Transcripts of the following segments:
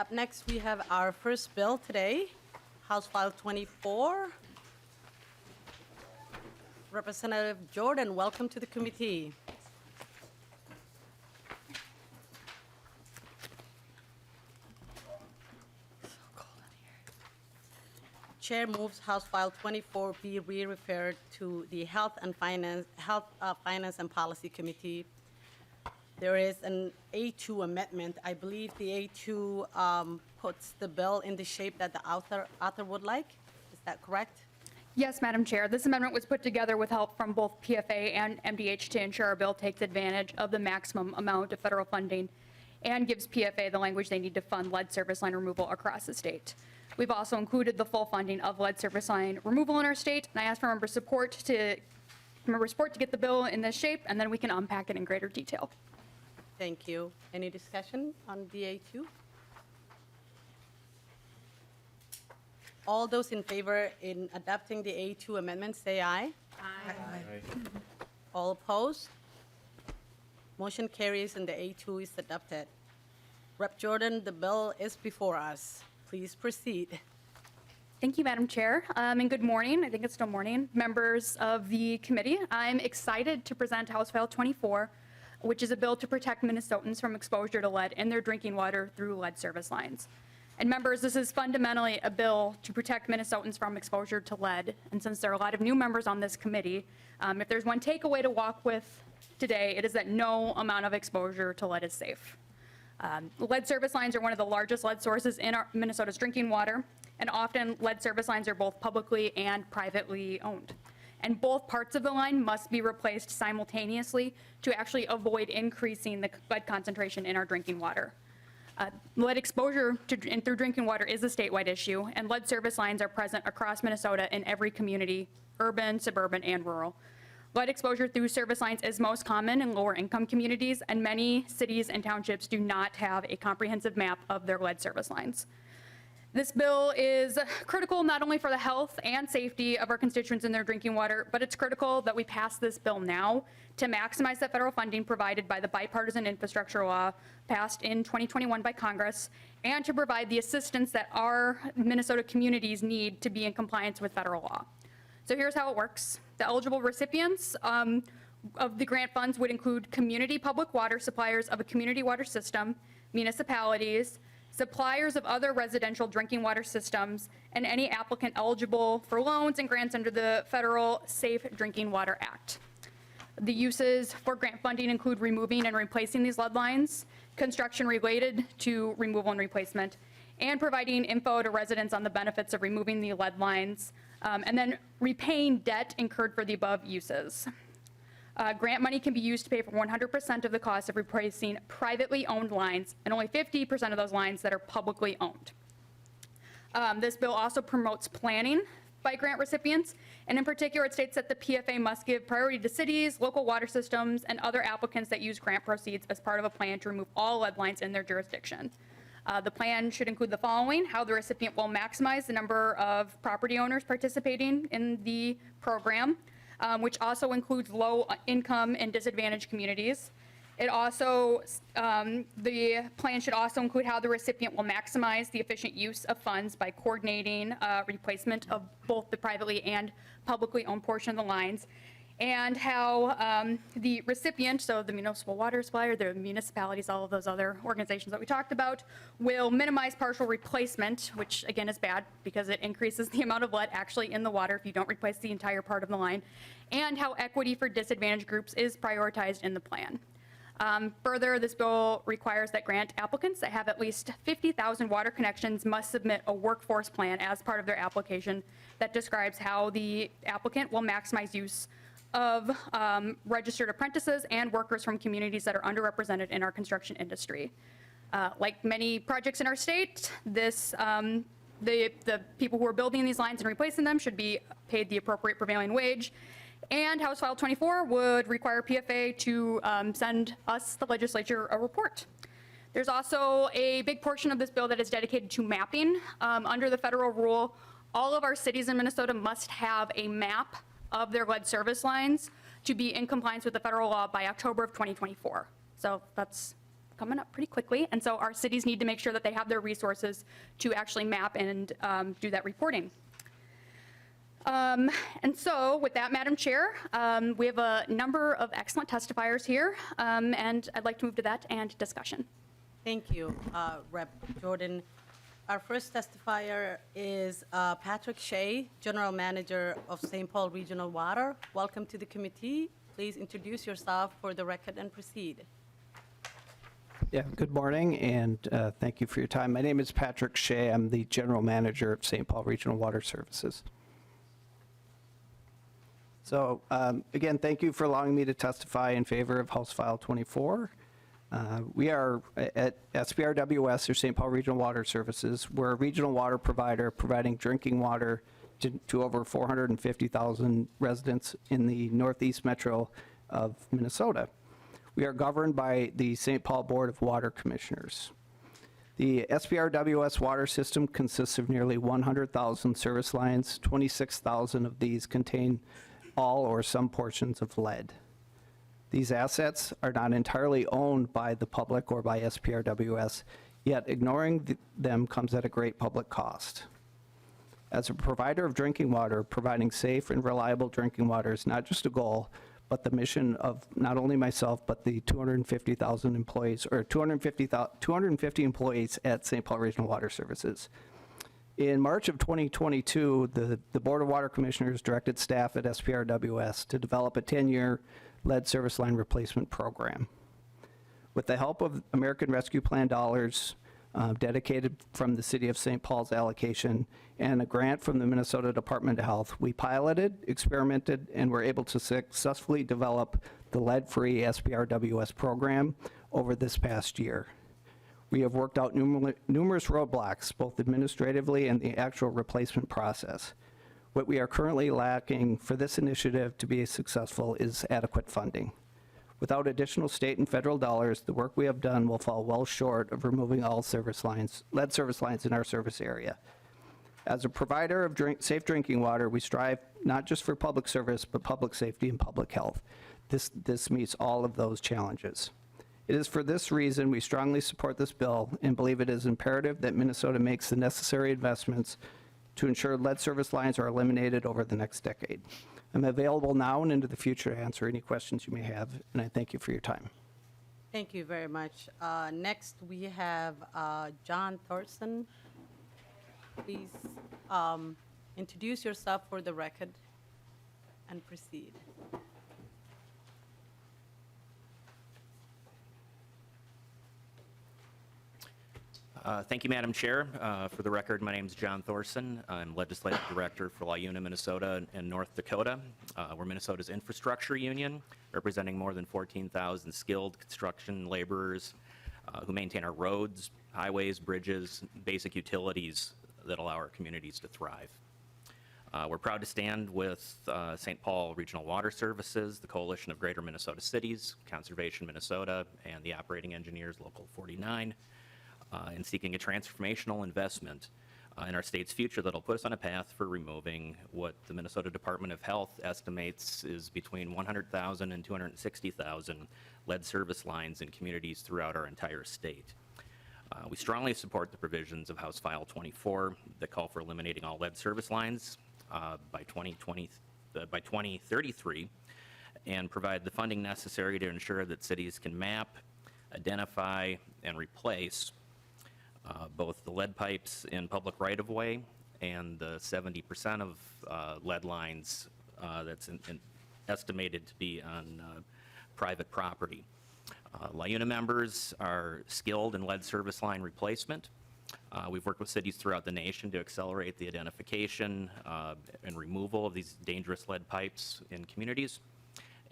Up next, we have our first bill today, House File 24. Representative Jordan, welcome to the committee. Chair moves House File 24 be re-referred to the Health, Finance and Policy Committee. There is an A2 amendment. I believe the A2 puts the bill in the shape that the author would like. Is that correct? Yes, Madam Chair. This amendment was put together with help from both PFA and MDH to ensure our bill takes advantage of the maximum amount of federal funding and gives PFA the language they need to fund lead service line removal across the state. We've also included the full funding of lead service line removal in our state, and I ask for member support to get the bill in this shape, and then we can unpack it in greater detail. Thank you. Any discussion on the A2? All those in favor in adopting the A2 amendment, say aye. Aye. All opposed? Motion carries and the A2 is adopted. Rep. Jordan, the bill is before us. Please proceed. Thank you, Madam Chair, and good morning. I think it's still morning. Members of the committee, I'm excited to present House File 24, which is a bill to protect Minnesotans from exposure to lead in their drinking water through lead service lines. And members, this is fundamentally a bill to protect Minnesotans from exposure to lead. And since there are a lot of new members on this committee, if there's one takeaway to walk with today, it is that no amount of exposure to lead is safe. Lead service lines are one of the largest lead sources in Minnesota's drinking water, and often lead service lines are both publicly and privately owned. And both parts of the line must be replaced simultaneously to actually avoid increasing the lead concentration in our drinking water. Lead exposure through drinking water is a statewide issue, and lead service lines are present across Minnesota in every community, urban, suburban, and rural. Lead exposure through service lines is most common in lower income communities, and many cities and townships do not have a comprehensive map of their lead service lines. This bill is critical not only for the health and safety of our constituents in their drinking water, but it's critical that we pass this bill now to maximize the federal funding provided by the bipartisan infrastructure law passed in 2021 by Congress, and to provide the assistance that our Minnesota communities need to be in compliance with federal law. So here's how it works. The eligible recipients of the grant funds would include community public water suppliers of a community water system, municipalities, suppliers of other residential drinking water systems, and any applicant eligible for loans and grants under the Federal Safe Drinking Water Act. The uses for grant funding include removing and replacing these lead lines, construction related to removal and replacement, and providing info to residents on the benefits of removing the lead lines, and then repaying debt incurred for the above uses. Grant money can be used to pay for 100% of the cost of replacing privately owned lines, and only 50% of those lines that are publicly owned. This bill also promotes planning by grant recipients, and in particular it states that the PFA must give priority to cities, local water systems, and other applicants that use grant proceeds as part of a plan to remove all lead lines in their jurisdiction. The plan should include the following: how the recipient will maximize the number of property owners participating in the program, which also includes low income and disadvantaged communities. It also, the plan should also include how the recipient will maximize the efficient use of funds by coordinating replacement of both the privately and publicly owned portion of the lines, and how the recipient, so the municipal water supplier, the municipalities, all of those other organizations that we talked about, will minimize partial replacement, which again is bad because it increases the amount of lead actually in the water if you don't replace the entire part of the line, and how equity for disadvantaged groups is prioritized in the plan. Further, this bill requires that grant applicants that have at least 50,000 water connections must submit a workforce plan as part of their application that describes how the applicant will maximize use of registered apprentices and workers from communities that are underrepresented in our construction industry. Like many projects in our state, this the people who are building these lines and replacing them should be paid the appropriate prevailing wage. And House File 24 would require PFA to send us, the legislature, a report. There's also a big portion of this bill that is dedicated to mapping. Under the federal rule, all of our cities in Minnesota must have a map of their lead service lines to be in compliance with the federal law by October of 2024. So that's coming up pretty quickly. And so our cities need to make sure that they have their resources to actually map and do that reporting. And so with that, Madam Chair, we have a number of excellent testifiers here, and I'd like to move to that and discussion. Thank you, Rep. Jordan. Our first testifier is Patrick Shea, General Manager of St. Paul Regional Water. Welcome to the committee. Please introduce yourself for the record and proceed. Yeah, good morning, and thank you for your time. My name is Patrick Shea. I'm the General Manager of St. Paul Regional Water Services. So again, thank you for allowing me to testify in favor of House File 24. We are at SPRWS, or St. Paul Regional Water Services. We're a regional water provider providing drinking water to over 450,000 residents in the northeast metro of Minnesota. We are governed by the St. Paul Board of Water Commissioners. The SPRWS water system consists of nearly 100,000 service lines. 26,000 of these contain all or some portions of lead. These assets are not entirely owned by the public or by SPRWS, yet ignoring them comes at a great public cost. As a provider of drinking water, providing safe and reliable drinking water is not just a goal, but the mission of not only myself, but the 250,000 employees, or 250 employees at St. Paul Regional Water Services. In March of 2022, the Board of Water Commissioners directed staff at SPRWS to develop a 10-year lead service line replacement program. With the help of American Rescue Plan dollars dedicated from the City of St. Paul's allocation and a grant from the Minnesota Department of Health, we piloted, experimented, and were able to successfully develop the lead-free SPRWS program over this past year. We have worked out numerous roadblocks, both administratively and the actual replacement process. What we are currently lacking for this initiative to be successful is adequate funding. Without additional state and federal dollars, the work we have done will fall well short of removing all service lines, lead service lines in our service area. As a provider of safe drinking water, we strive not just for public service, but public safety and public health. This meets all of those challenges. It is for this reason we strongly support this bill and believe it is imperative that Minnesota makes the necessary investments to ensure lead service lines are eliminated over the next decade. I'm available now and into the future to answer any questions you may have, and I thank you for your time. Thank you very much. Next, we have John Thorson. Please introduce yourself for the record and proceed. Thank you, Madam Chair. For the record, my name is John Thorson. I'm Legislative Director for LIUNA, Minnesota, and North Dakota. We're Minnesota's infrastructure union, representing more than 14,000 skilled construction laborers who maintain our roads, highways, bridges, basic utilities that allow our communities to thrive. We're proud to stand with St. Paul Regional Water Services, the Coalition of Greater Minnesota Cities, Conservation Minnesota, and the Operating Engineers Local 49, in seeking a transformational investment in our state's future that'll put us on a path for removing what the Minnesota Department of Health estimates is between 100,000 and 260,000 lead service lines in communities throughout our entire state. We strongly support the provisions of House File 24 that call for eliminating all lead service lines by 2033 and provide the funding necessary to ensure that cities can map, identify, and replace both the lead pipes in public right-of-way and the 70% of lead lines that's estimated to be on private property. LIUNA members are skilled in lead service line replacement. We've worked with cities throughout the nation to accelerate the identification and removal of these dangerous lead pipes in communities.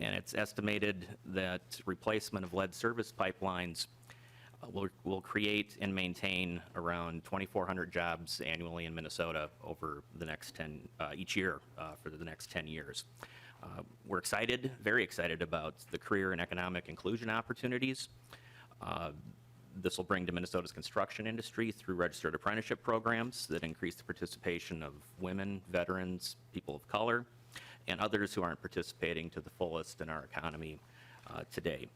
And it's estimated that replacement of lead service pipelines will create and maintain around 2,400 jobs annually in Minnesota over the next each year for the next 10 years. We're excited, very excited about the career and economic inclusion opportunities. This will bring to Minnesota's construction industry through registered apprenticeship programs that increase the participation of women, veterans, people of color, and others who aren't participating to the fullest in our economy today.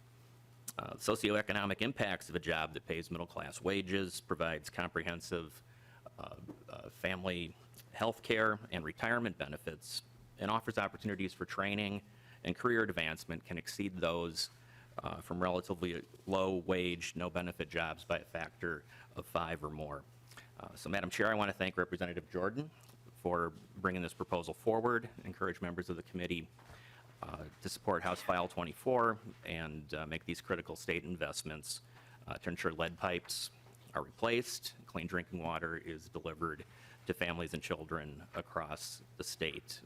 Socioeconomic impacts of a job that pays middle-class wages, provides comprehensive family health care and retirement benefits, and offers opportunities for training and career advancement can exceed those from relatively low-wage, no-benefit jobs by a factor of 5 or more. So, Madam Chair, I want to thank Representative Jordan for bringing this proposal forward, encourage members of the committee to support House File 24 and make these critical state investments to ensure lead pipes are replaced, clean drinking water is delivered to families and children across the state.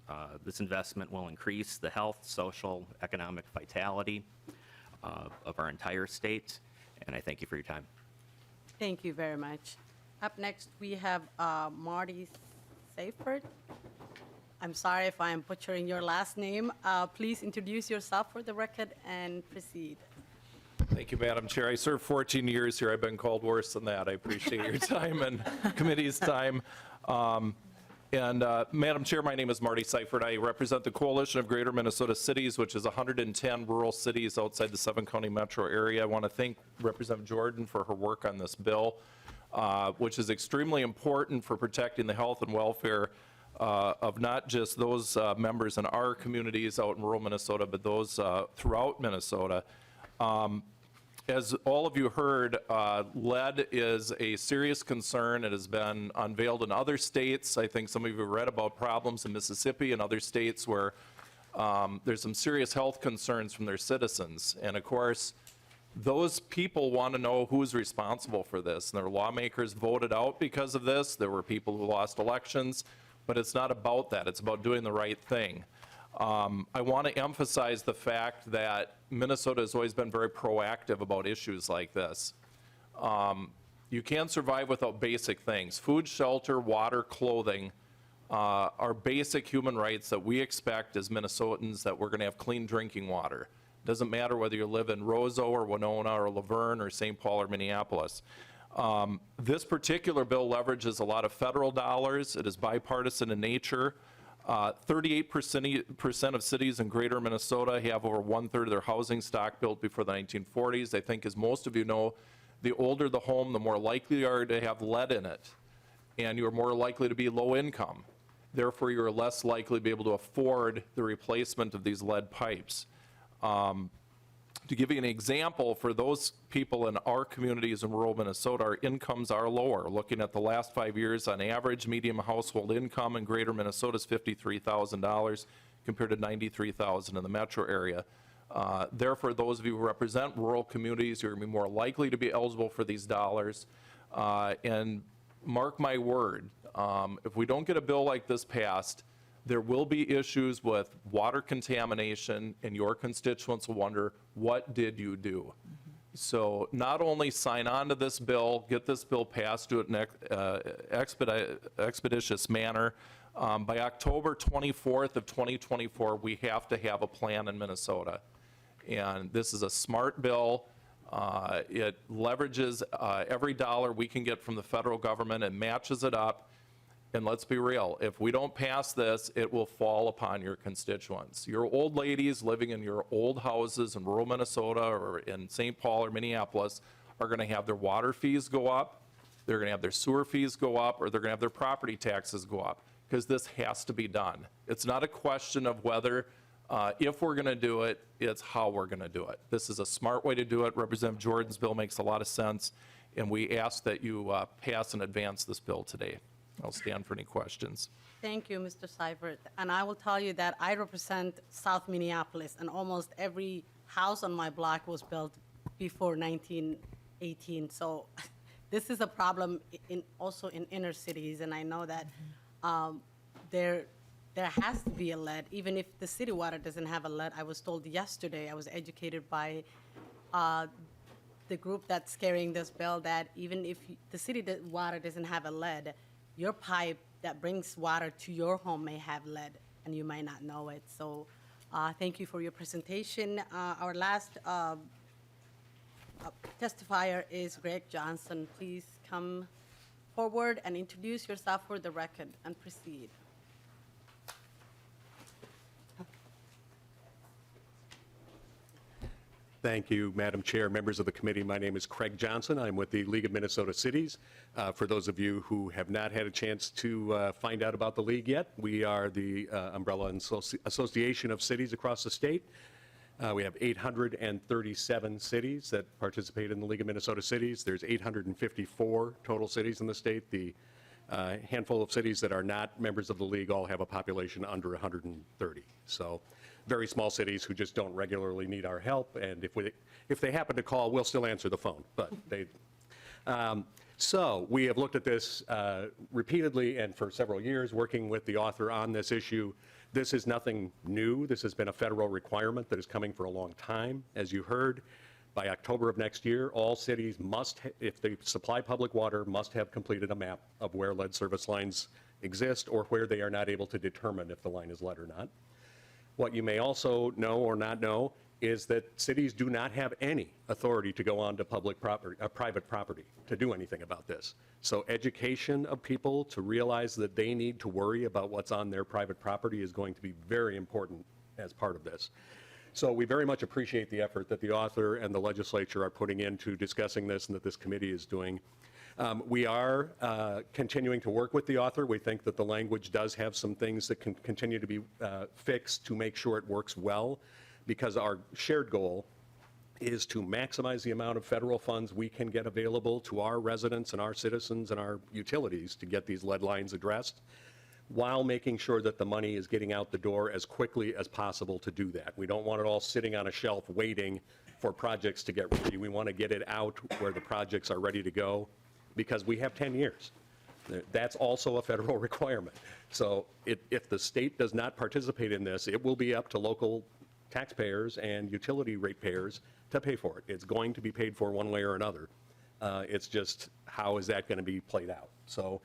This investment will increase the health, social, economic vitality of our entire state, and I thank you for your time. Thank you very much. Up next, we have Marty Fuller. I'm sorry if I am butchering your last name. Please introduce yourself for the record and proceed. Thank you, Madam Chair. I served 14 years here. I've been called worse than that. I appreciate your time and committee's time. Madam Chair, my name is Marty Fuller. I represent the Coalition of Greater Minnesota Cities, which is 110 rural cities outside the 7-county metro area. I want to thank Representative Jordan for her work on this bill, which is extremely important for protecting the health and welfare of not just those members in our communities out in rural Minnesota, but those throughout Minnesota. As all of you heard, lead is a serious concern. It has been unveiled in other states. I think some of you have read about problems in Mississippi and other states where there's some serious health concerns from their citizens. And of course, those people want to know who's responsible for this. And their lawmakers voted out because of this. There were people who lost elections. But it's not about that. It's about doing the right thing. I want to emphasize the fact that Minnesota has always been very proactive about issues like this. You can't survive without basic things. Food, shelter, water, clothing are basic human rights that we expect as Minnesotans, that we're going to have clean drinking water. Doesn't matter whether you live in Roseau or Winona or Laverne or St. Paul or Minneapolis. This particular bill leverages a lot of federal dollars. It is bipartisan in nature. 38% of cities in greater Minnesota have over 1/3 of their housing stock built before the 1940s. I think, as most of you know, the older the home, the more likely you are to have lead in it. And you're more likely to be low income. Therefore, you're less likely to be able to afford the replacement of these lead pipes. To give you an example, for those people in our communities in rural Minnesota, our incomes are lower. Looking at the last 5 years, on average, median household income in greater Minnesota is $53,000 compared to $93,000 in the metro area. Therefore, those of you who represent rural communities, you're going to be more likely to be eligible for these dollars. And mark my word, if we don't get a bill like this passed, there will be issues with water contamination, and your constituents will wonder, what did you do? So not only sign on to this bill, get this bill passed, do it in an expeditious manner. By October 24th of 2024, we have to have a plan in Minnesota. And this is a smart bill. It leverages every dollar we can get from the federal government and matches it up. And let's be real, if we don't pass this, it will fall upon your constituents. Your old ladies living in your old houses in rural Minnesota or in St. Paul or Minneapolis are going to have their water fees go up, they're going to have their sewer fees go up, or they're going to have their property taxes go up, because this has to be done. It's not a question of whether, if we're going to do it, it's how we're going to do it. This is a smart way to do it. Representative Jordan's bill makes a lot of sense, and we ask that you pass and advance this bill today. I'll stand for any questions. Thank you, Mr. Seifert. And I will tell you that I represent South Minneapolis, and almost every house on my block was built before 1918. So this is a problem also in inner cities, and I know that there has to be a lead, even if the city water doesn't have a lead. I was told yesterday, I was educated by the group that's carrying this bill, that even if the city water doesn't have a lead, your pipe that brings water to your home may have lead, and you might not know it. So thank you for your presentation. Our last testifier is Greg Johnson. Please come forward and introduce yourself for the record and proceed. Thank you, Madam Chair, members of the committee. My name is Craig Johnson. I'm with the League of Minnesota Cities. For those of you who have not had a chance to find out about the league yet, we are the umbrella and association of cities across the state. We have 837 cities that participate in the League of Minnesota Cities. There's 854 total cities in the state. The handful of cities that are not members of the league all have a population under 130. So very small cities who just don't regularly need our help, and if they happen to call, we'll still answer the phone. But so we have looked at this repeatedly and for several years, working with the author on this issue. This is nothing new. This has been a federal requirement that is coming for a long time. As you heard, by October of next year, all cities must, if they supply public water, must have completed a map of where lead service lines exist or where they are not able to determine if the line is lead or not. What you may also know or not know is that cities do not have any authority to go onto public property, private property, to do anything about this. So education of people to realize that they need to worry about what's on their private property is going to be very important as part of this. So we very much appreciate the effort that the author and the legislature are putting into discussing this and that this committee is doing. We are continuing to work with the author. We think that the language does have some things that can continue to be fixed to make sure it works well, because our shared goal is to maximize the amount of federal funds we can get available to our residents and our citizens and our utilities to get these lead lines addressed, while making sure that the money is getting out the door as quickly as possible to do that. We don't want it all sitting on a shelf waiting for projects to get ready. We want to get it out where the projects are ready to go, because we have 10 years. That's also a federal requirement. So if the state does not participate in this, it will be up to local taxpayers and utility ratepayers to pay for it. It's going to be paid for one way or another. It's just, how is that going to be played out? So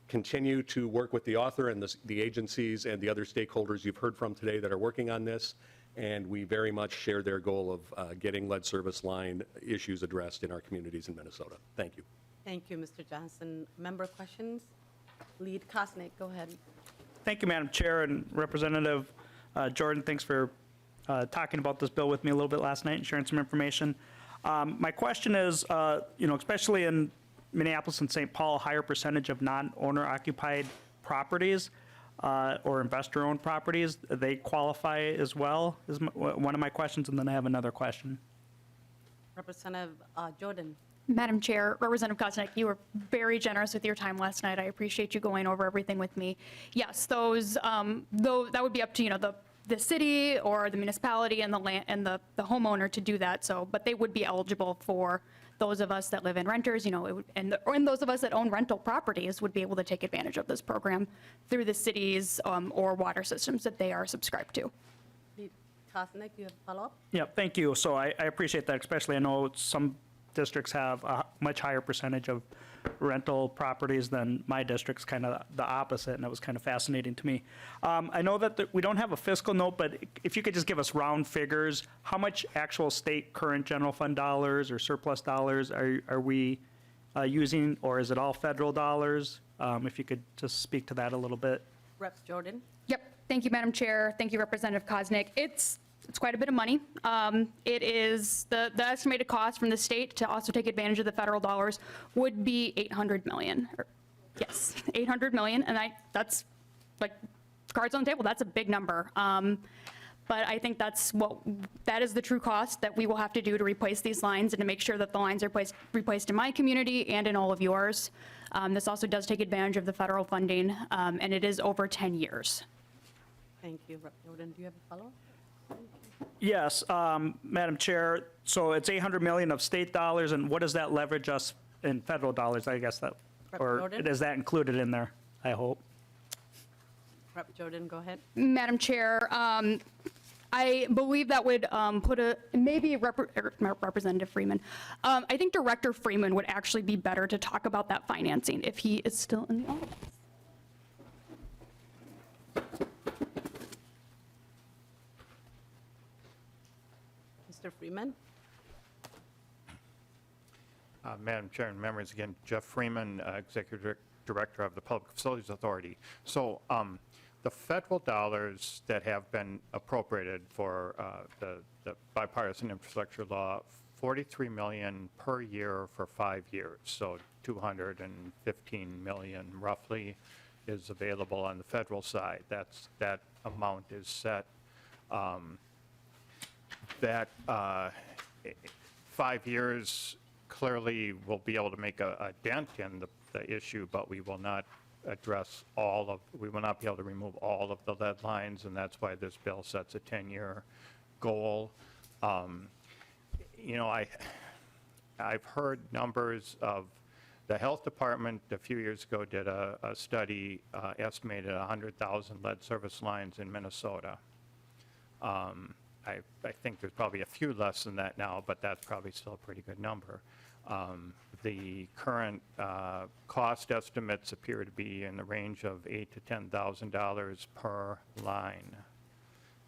continue to work with the author and the agencies and the other stakeholders you've heard from today that are working on this, and we very much share their goal of getting lead service line issues addressed in our communities in Minnesota. Thank you. Thank you, Mr. Johnson. Member questions? Lead Kosnick, go ahead. Thank you, Madam Chair, and Representative Jordan, thanks for talking about this bill with me a little bit last night and sharing some information. My question is, especially in Minneapolis and St. Paul, a higher percentage of non-owner occupied properties or investor-owned properties, they qualify as well, is one of my questions, and then I have another question. Representative Jordan. Madam Chair, Representative Kosnick, you were very generous with your time last night. I appreciate you going over everything with me. Yes, those, though that would be up to, the city or the municipality and the land and the homeowner to do that. So, but they would be eligible for those of us that live in renters, and those of us that own rental properties would be able to take advantage of this program through the cities or water systems that they are subscribed to. Lead Kosnick, you have a follow-up? Yeah, thank you. So I appreciate that, especially I know some districts have a much higher percentage of rental properties than my district's kind of the opposite, and it was kind of fascinating to me. I know that we don't have a fiscal note, but if you could just give us round figures, how much actual state current general fund dollars or surplus dollars are we using, or is it all federal dollars? If you could just speak to that a little bit. Reps Jordan. Yep. Thank you, Madam Chair. Thank you, Representative Kosnick. It's quite a bit of money. It is the estimated cost from the state to also take advantage of the federal dollars would be $800 million. Yes, $800 million, and that's like cards on the table. That's a big number. But I think that is the true cost that we will have to do to replace these lines and to make sure that the lines are replaced in my community and in all of yours. This also does take advantage of the federal funding, and it is over 10 years. Thank you, Rep Jordan. Do you have a follow-up? Yes, Madam Chair, so it's $800 million of state dollars, and what does that leverage us in federal dollars, I guess that, or Jordan? is that included in there, I hope? Rep Jordan, go ahead. Madam Chair, I believe that would put maybe Representative Freeman. I think Director Freeman would actually be better to talk about that financing if he is still in the office. Mr. Freeman. Madam Chair and members, again, Jeff Freeman, Executive Director of the Public Facilities Authority. So the federal dollars that have been appropriated for the bipartisan infrastructure law, 43 million per year for 5 years. So 215 million roughly is available on the federal side. That amount is set. That 5 years clearly will be able to make a dent in the issue, but we will not address we will not be able to remove all of the lead lines, and that's why this bill sets a 10-year goal. You know, I've heard numbers of the health department a few years ago did a study, estimated 100,000 lead service lines in Minnesota. I think there's probably a few less than that now, but that's probably still a pretty good number. The current cost estimates appear to be in the range of $8,000 to $10,000 per line.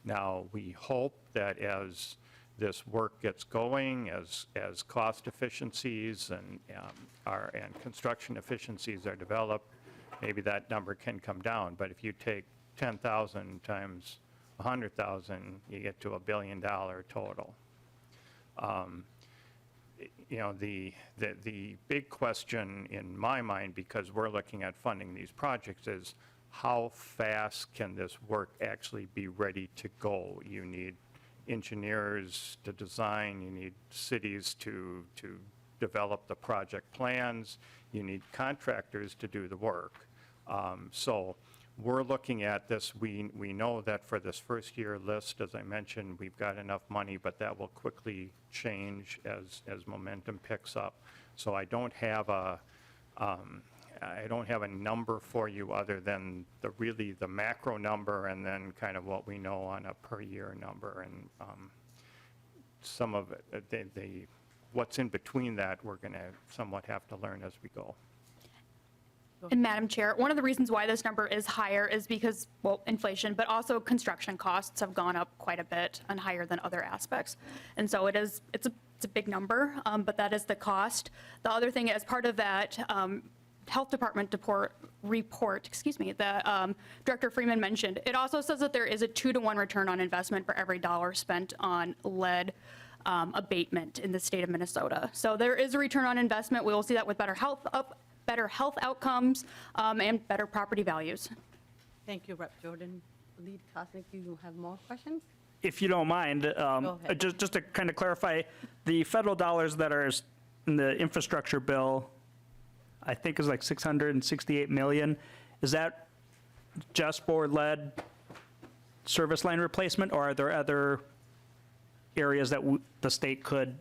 Now, we hope that as this work gets going, as cost efficiencies and construction efficiencies are developed, maybe that number can come down. But if you take 10,000 times 100,000, you get to $1 billion total. You know, the big question in my mind, because we're looking at funding these projects, is how fast can this work actually be ready to go? You need engineers to design, you need cities to develop the project plans, you need contractors to do the work. So we're looking at this. We know that for this first year list, as I mentioned, we've got enough money, but that will quickly change as momentum picks up. So I don't have a number for you other than the macro number and then kind of what we know on a per year number. And some of it, what's in between that, we're going to somewhat have to learn as we go. And Madam Chair, one of the reasons why this number is higher is because, well, inflation, but also construction costs have gone up quite a bit and higher than other aspects. And so it's a big number, but that is the cost. The other thing, as part of that Health Department report, that Director Freeman mentioned, it also says that there is a 2-to-1 return on investment for every dollar spent on lead abatement in the state of Minnesota. So there is a return on investment. We will see that with better health outcomes and better property values. Thank you, Rep. Jordan. Lead Cosnick, do you have more questions? If you don't mind, Go ahead. just to kind of clarify, the federal dollars that are in the infrastructure bill, I think is like 668 million. Is that just for lead service line replacement, or are there other areas that the state could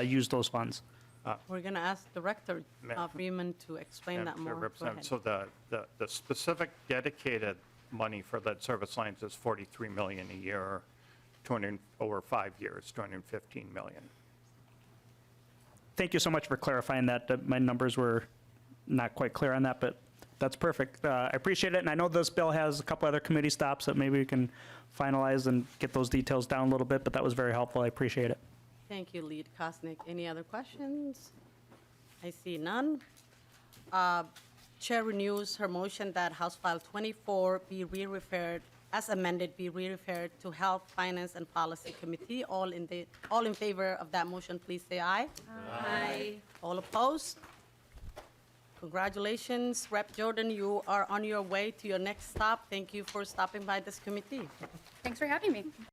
use those funds? We're going to ask Director Freeman to explain that more. Go ahead. So the specific dedicated money for lead service lines is 43 million a year, over 5 years, 215 million. Thank you so much for clarifying that. My numbers were not quite clear on that, but that's perfect. I appreciate it, and I know this bill has a couple other committee stops that maybe we can finalize and get those details down a little bit, but that was very helpful. I appreciate it. Thank you, Lead Cosnick. Any other questions? I see none. Chair renews her motion that House File 24 be re-referred, as amended, be re-referred to Health, Finance, and Policy Committee. All in favor of that motion, please say aye. Aye. All opposed? Congratulations, Rep. Jordan. You are on your way to your next stop. Thank you for stopping by this committee. Thanks for having me.